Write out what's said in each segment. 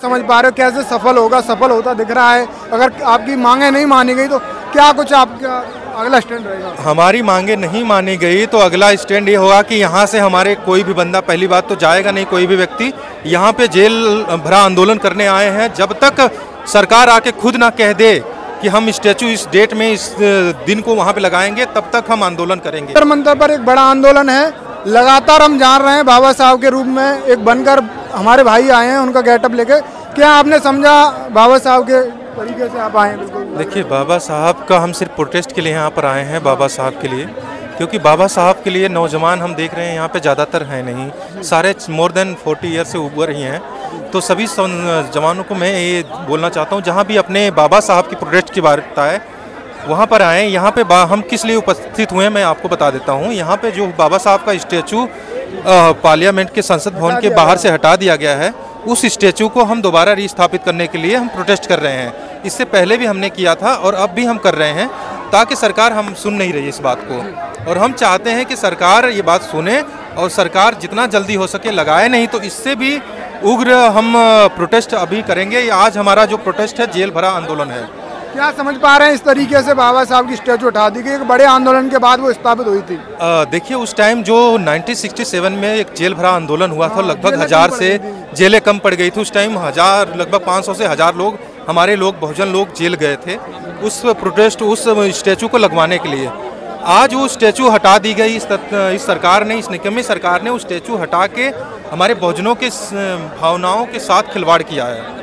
समझ पा रहे हो कैसे सफल होगा, सफल होता दिख रहा है। अगर आपकी मांगे नहीं मानी गई तो क्या कुछ आपका अगला स्टैंड रहेगा? हमारी मांगे नहीं मानी गई तो अगला स्टैंड ये होगा कि यहाँ से हमारे कोई भी बंदा पहली बात तो जाएगा नहीं, कोई भी व्यक्ति यहाँ पे जेल भरा आंदोलन करने आए हैं। जब तक सरकार आके खुद ना कह दे कि हम स्टैचू इस डेट में इस दिन को वहाँ पे लगाएंगे, तब तक हम आंदोलन करेंगे। जंतर मंतर पर एक बड़ा आंदोलन है, लगातार हम जान रहे हैं बाबा साहब के रूप में एक बनकर हमारे भाई आए हैं उनका गेटअप लेके। क्या आपने समझा बाबा साहब के तरीके से आप आए? बिल्कुल देखिए, बाबा साहब का हम सिर्फ प्रोटेस्ट के लिए यहाँ पर आए हैं, बाबा साहब के लिए, क्योंकि बाबा साहब के लिए नौजवान हम देख रहे हैं यहाँ पे ज़्यादातर हैं नहीं, सारे मोर देन 40 ईयर से ऊपर ही हैं। तो सभी जवानों को मैं ये बोलना चाहता हूँ, जहाँ भी अपने बाबा साहब की प्रोटेस्ट की वार्ता है वहाँ पर आएँ। यहाँ पे हम किस लिए उपस्थित हुए हैं मैं आपको बता देता हूँ। यहाँ पे जो बाबा साहब का स्टैचू पार्लियामेंट के संसद भवन के बाहर से हटा दिया गया है, उस स्टैचू को हम दोबारा रिस्थापित करने के लिए हम प्रोटेस्ट कर रहे हैं। इससे पहले भी हमने किया था और अब भी हम कर रहे हैं, ताकि सरकार हम सुन नहीं रही इस बात को, और हम चाहते हैं कि सरकार ये बात सुने और सरकार जितना जल्दी हो सके लगाए, नहीं तो इससे भी उग्र हम प्रोटेस्ट अभी करेंगे। आज हमारा जो प्रोटेस्ट है जेल भरा आंदोलन है। क्या समझ पा रहे हैं इस तरीके से बाबा साहब की स्टैचू हटा दी गई? एक बड़े आंदोलन के बाद वो स्थापित हुई थी। देखिए, उस टाइम जो 1967 में एक जेल भरा आंदोलन हुआ था, लगभग 1000 से जेलें कम पड़ गई थी। उस टाइम लगभग 500 से 1000 लोग, हमारे लोग, बहुजन लोग जेल गए थे उस प्रोटेस्ट, उस स्टैचू को लगवाने के लिए। आज वो स्टैचू हटा दी गई इस सरकार ने, इस निकम्मी सरकार ने उस स्टैचू हटा के हमारे बहुजनों के भावनाओं के साथ खिलवाड़ किया है।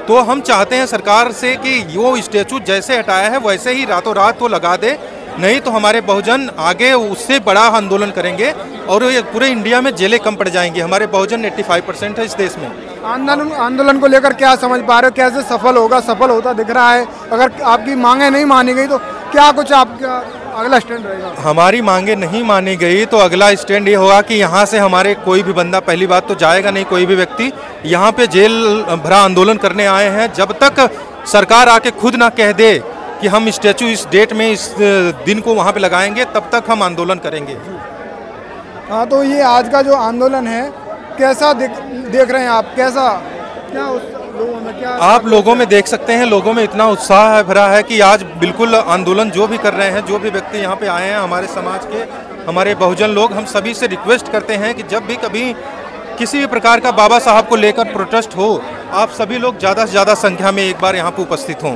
तो हम चाहते हैं सरकार से कि वो स्टैचू जैसे हटाया है वैसे ही रातों रात वो लगा दे, नहीं तो हमारे बहुजन आगे उससे बड़ा आंदोलन करेंगे और ये पूरे इंडिया में जेलें कम पड़ जाएंगी। हमारे बहुजन 85% है इस देश में। आंदोलन को लेकर क्या समझ पा रहे हो कैसे सफल होगा, सफल होता दिख रहा है? अगर आपकी मांगे नहीं मानी गई तो क्या कुछ आपका अगला स्टैंड रहेगा? हमारी मांगे नहीं मानी गई तो अगला स्टैंड ये होगा कि यहाँ से हमारे कोई भी बंदा पहली बात तो जाएगा नहीं, कोई भी व्यक्ति यहाँ पे जेल भरा आंदोलन करने आए हैं। जब तक सरकार आके खुद ना कह दे कि हम स्टैचू इस डेट में इस दिन को वहाँ पे लगाएंगे, तब तक हम आंदोलन करेंगे। हाँ, तो ये आज का जो आंदोलन है कैसा देख रहे हैं आप? कैसा क्या लोगों में क्या आप लोगों में देख सकते हैं, लोगों में इतना उत्साह भरा है कि आज बिल्कुल आंदोलन जो भी कर रहे हैं, जो भी व्यक्ति यहाँ पे आए हैं हमारे समाज के, हमारे बहुजन लोग, हम सभी से रिक्वेस्ट करते हैं कि जब भी कभी किसी भी प्रकार का बाबा साहब को लेकर प्रोटेस्ट हो, आप सभी लोग ज़्यादा से ज़्यादा संख्या में एक बार यहाँ पे उपस्थित हों।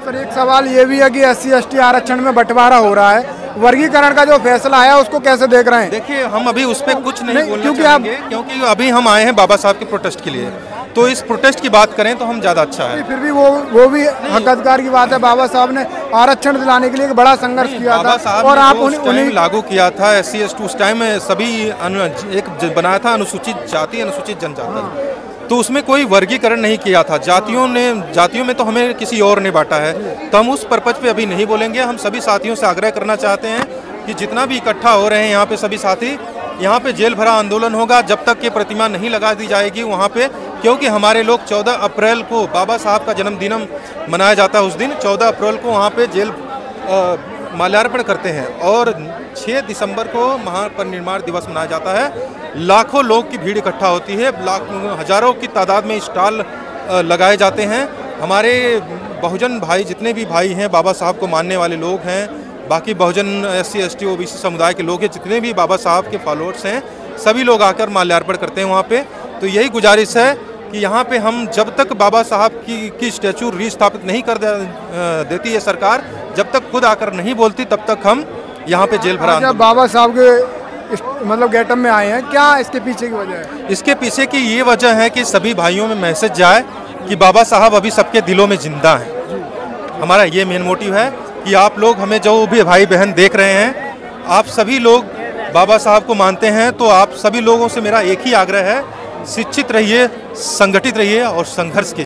सर, एक सवाल ये भी है कि SC/ST आरक्षण में बंटवारा हो रहा है, वर्गीकरण का जो फैसला आया उसको कैसे देख रहे हैं? देखिए, हम अभी उस पर कुछ नहीं बोलना चाहेंगे, क्योंकि अभी हम आए हैं बाबा साहब के प्रोटेस्ट के लिए। तो इस प्रोटेस्ट की बात करें तो हम ज़्यादा अच्छा है। फिर भी वो भी हक अधिकार की बात है। बाबा साहब ने आरक्षण दिलाने के लिए एक बड़ा संघर्ष किया था और आप उन्हें लागू किया था। SC/ST उस टाइम सभी एक बनाया था, अनुसूचित जाति, अनुसूचित जनजाति, तो उसमें कोई वर्गीकरण नहीं किया था। जातियों में तो हमें किसी और ने बांटा है, तो हम उस पर्पज पे अभी नहीं बोलेंगे। हम सभी साथियों से आग्रह करना चाहते हैं कि जितना भी इकट्ठा हो रहे हैं यहाँ पे सभी साथी, यहाँ पे जेल भरा आंदोलन होगा जब तक ये प्रतिमा नहीं लगा दी जाएगी वहाँ पे, क्योंकि हमारे लोग 14 अप्रैल को बाबा साहब का जन्मदिन मनाया जाता है। उस दिन 14 अप्रैल को वहाँ पे जेल माल्यार्पण करते हैं और 6 दिसंबर को महापरिनिर्वाण दिवस मनाया जाता है। लाखों लोग की भीड़ इकट्ठा होती है, हजारों की तादाद में स्टॉल लगाए जाते हैं। हमारे बहुजन भाई, जितने भी भाई हैं बाबा साहब को मानने वाले लोग हैं, बाकी बहुजन SC/ST OBC समुदाय के लोग हैं, जितने भी बाबा साहब के फॉलोअर्स हैं, सभी लोग आकर माल्यार्पण करते हैं वहाँ पे। तो यही गुजारिश है कि यहाँ पे हम जब तक बाबा साहब की स्टैचू रिस्थापित नहीं कर देती है सरकार, जब तक खुद आकर नहीं बोलती, तब तक हम यहाँ पे जेल भरा आंदोलन। बाबा साहब के मतलब गेटअप में आए हैं, क्या इसके पीछे की वजह है? इसके पीछे की ये वजह है कि सभी भाइयों में मैसेज जाए कि बाबा साहब अभी सबके दिलों में जिंदा हैं। हमारा ये मेन मोटिव है कि आप लोग, हमें जो भी भाई बहन देख रहे हैं, आप सभी लोग बाबा साहब को मानते हैं, तो आप सभी लोगों से मेरा एक ही आग्रह है, शिक्षित रहिए, संगठित रहिए और संघर्ष कीजिए।